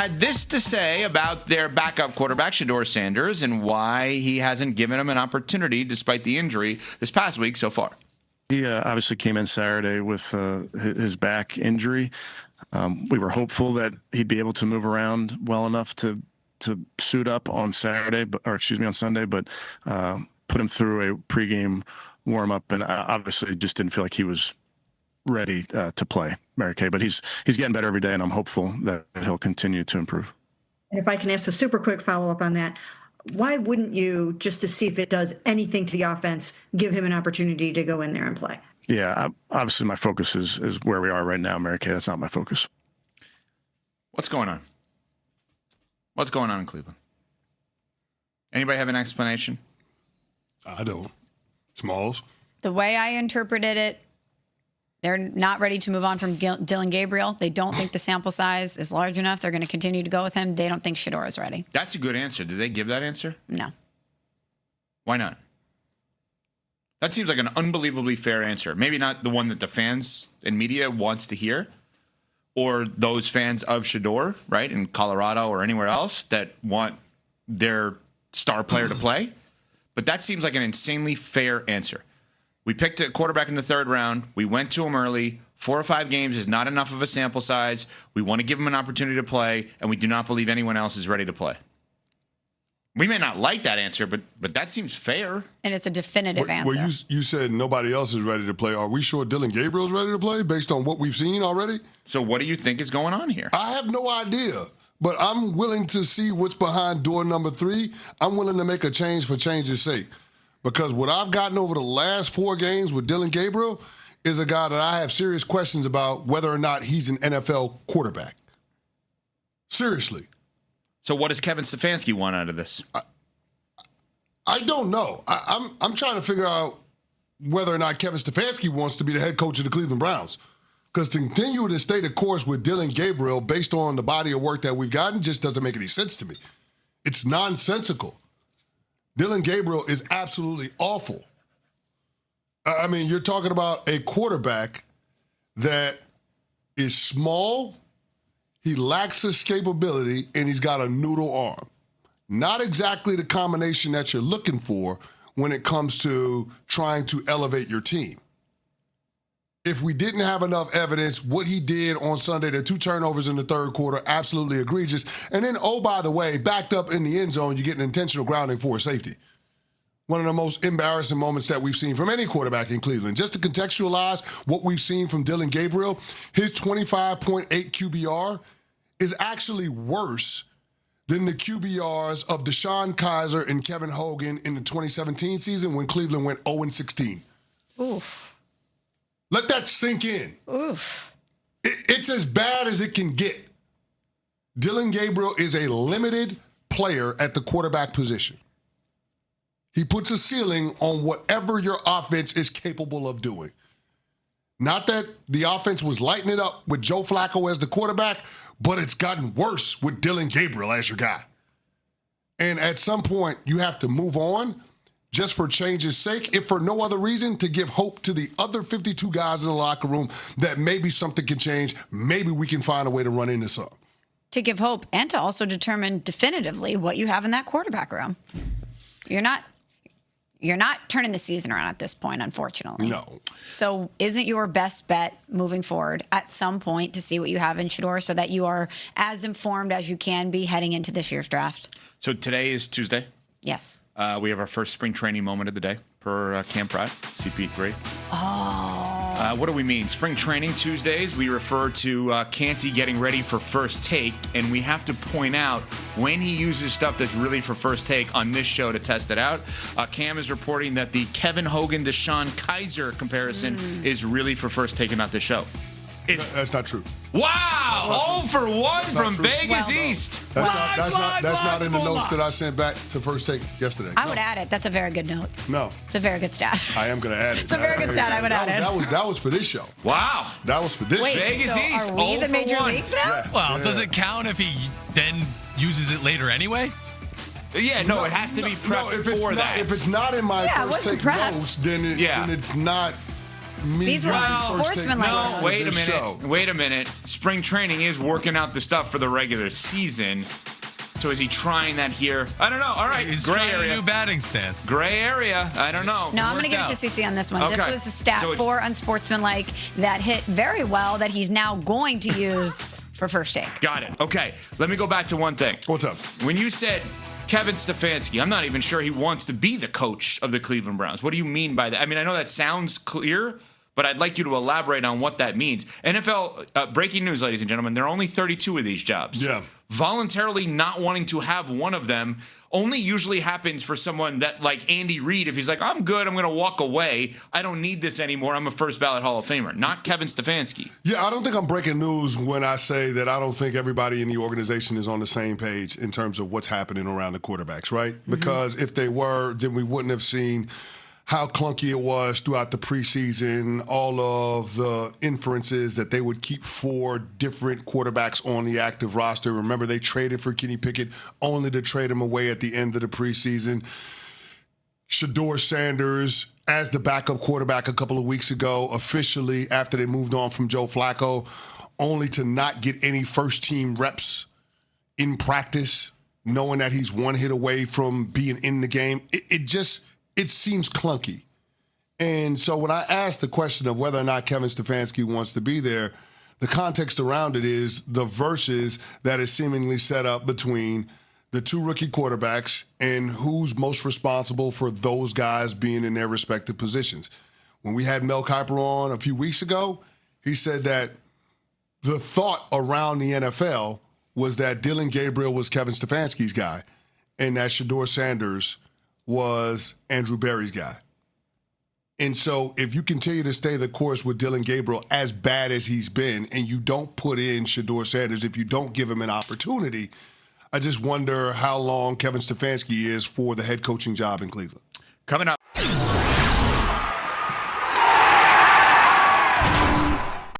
had this to say about their backup quarterback, Shedeur Sanders, and why he hasn't given him an opportunity despite the injury this past week so far. He obviously came in Saturday with his back injury. We were hopeful that he'd be able to move around well enough to suit up on Sunday, but put him through a pregame warm-up, and obviously just didn't feel like he was ready to play, Mary Kay. But he's getting better every day, and I'm hopeful that he'll continue to improve. And if I can ask a super quick follow-up on that, why wouldn't you, just to see if it does anything to the offense, give him an opportunity to go in there and play? Yeah, obviously my focus is where we are right now, Mary Kay. That's not my focus. What's going on? What's going on in Cleveland? Anybody have an explanation? I don't. Smalls. The way I interpreted it, they're not ready to move on from Dylan Gabriel. They don't think the sample size is large enough. They're going to continue to go with him. They don't think Shedeur is ready. That's a good answer. Did they give that answer? No. Why not? That seems like an unbelievably fair answer. Maybe not the one that the fans and media wants to hear, or those fans of Shedeur, right, in Colorado or anywhere else that want their star player to play. But that seems like an insanely fair answer. We picked a quarterback in the third round. We went to him early. 4 or 5 games is not enough of a sample size. We want to give him an opportunity to play, and we do not believe anyone else is ready to play. We may not like that answer, but that seems fair. And it's a definitive answer. Well, you said nobody else is ready to play. Are we sure Dylan Gabriel's ready to play based on what we've seen already? So what do you think is going on here? I have no idea, but I'm willing to see what's behind door number 3. I'm willing to make a change for change's sake. Because what I've gotten over the last 4 games with Dylan Gabriel is a guy that I have serious questions about whether or not he's an NFL quarterback. Seriously. So what does Kevin Stefanski want out of this? I don't know. I'm trying to figure out whether or not Kevin Stefanski wants to be the head coach of the Cleveland Browns. Because to continue to stay the course with Dylan Gabriel based on the body of work that we've gotten just doesn't make any sense to me. It's nonsensical. Dylan Gabriel is absolutely awful. I mean, you're talking about a quarterback that is small, he lacks escapability, and he's got a noodle arm. Not exactly the combination that you're looking for when it comes to trying to elevate your team. If we didn't have enough evidence, what he did on Sunday, the 2 turnovers in the third quarter, absolutely egregious. And then, oh, by the way, backed up in the end zone, you get an intentional grounding for a safety. One of the most embarrassing moments that we've seen from any quarterback in Cleveland. Just to contextualize what we've seen from Dylan Gabriel, his 25.8 QBR is actually worse than the QBRs of Deshaun Kaiser and Kevin Hogan in the 2017 season when Cleveland went 0-16. Oof. Let that sink in. Oof. It's as bad as it can get. Dylan Gabriel is a limited player at the quarterback position. He puts a ceiling on whatever your offense is capable of doing. Not that the offense was lighting it up with Joe Flacco as the quarterback, but it's gotten worse with Dylan Gabriel as your guy. And at some point, you have to move on just for change's sake, if for no other reason, to give hope to the other 52 guys in the locker room that maybe something can change. Maybe we can find a way to run into something. To give hope and to also determine definitively what you have in that quarterback room. You're not turning the season around at this point, unfortunately. No. So isn't your best bet moving forward at some point to see what you have in Shedeur so that you are as informed as you can be heading into this year's draft? So today is Tuesday. Yes. We have our first spring training moment of the day per Camp Pride, CP3. Oh. What do we mean? Spring training Tuesdays, we refer to Canty getting ready for first take, and we have to point out when he uses stuff that's really for first take on this show to test it out. Cam is reporting that the Kevin Hogan, Deshaun Kaiser comparison is really for first take and not this show. That's not true. Wow! 0 for 1 from true. Vegas East. That's not in the notes that I sent back to first take yesterday. I would add it. That's a very good note. No. It's a very good stat. I am going to add it. It's a very good stat. I would add it. That was for this show. Wow. That was for this Wait, show. Vegas so East, are we 0 the for major 1. leagues now? Yeah. Well, does it count if he then uses it later anyway? Yeah, no, it has to be prepped for that. If it's not in my first wasn't take prepped. notes, then it's not These were first take unsportsmanlike. part No, of Wait a this minute. show. Wait a minute. Spring training is working out the stuff for the regular season. So is he trying that here? I don't know. All right. He's Gray trying area. a new batting stance. Gray area. I don't know. No, I'm going to worked give it out. to CC on this one. This Okay. was the stat So it's- for unsportsmanlike that hit very well that he's now going to use for first take. Got it. Okay. Let me go back to one thing. What's up? When you said Kevin Stefanski, I'm not even sure he wants to be the coach of the Cleveland Browns. What do you mean by that? I mean, I know that sounds clear, but I'd like you to elaborate on what that means. NFL, breaking news, ladies and gentlemen, there are only 32 of these jobs. Yeah. Voluntarily not wanting to have one of them only usually happens for someone that, like Andy Reid, if he's like, I'm good, I'm going to walk away. I don't need this anymore. I'm a first ballot Hall of Famer. Not Kevin Stefanski. Yeah, I don't think I'm breaking news when I say that I don't think everybody in the organization is on the same page in terms of what's happening around the quarterbacks, right? Because if they were, then we wouldn't have seen how clunky it was throughout the preseason, all of the inferences that they would keep 4 different quarterbacks on the active roster. Remember, they traded for Kenny Pickett only to trade him away at the end of the preseason. Shedeur Sanders as the backup quarterback a couple of weeks ago, officially after they moved on from Joe Flacco, only to not get any first-team reps in practice, knowing that he's one hit away from being in the game. It seems clunky. And so when I ask the question of whether or not Kevin Stefanski wants to be there, the context around it is the versus that is seemingly set up between the 2 rookie quarterbacks and who's most responsible for those guys being in their respective positions. When we had Mel Kiper on a few weeks ago, he said that the thought around the NFL was that Dylan Gabriel was Kevin Stefanski's guy and that Shedeur Sanders was Andrew Berry's guy. And so if you continue to stay the course with Dylan Gabriel as bad as he's been and you don't put in Shedeur Sanders, if you don't give him an opportunity, I just wonder how long Kevin Stefanski is for the head coaching job in Cleveland. Coming up.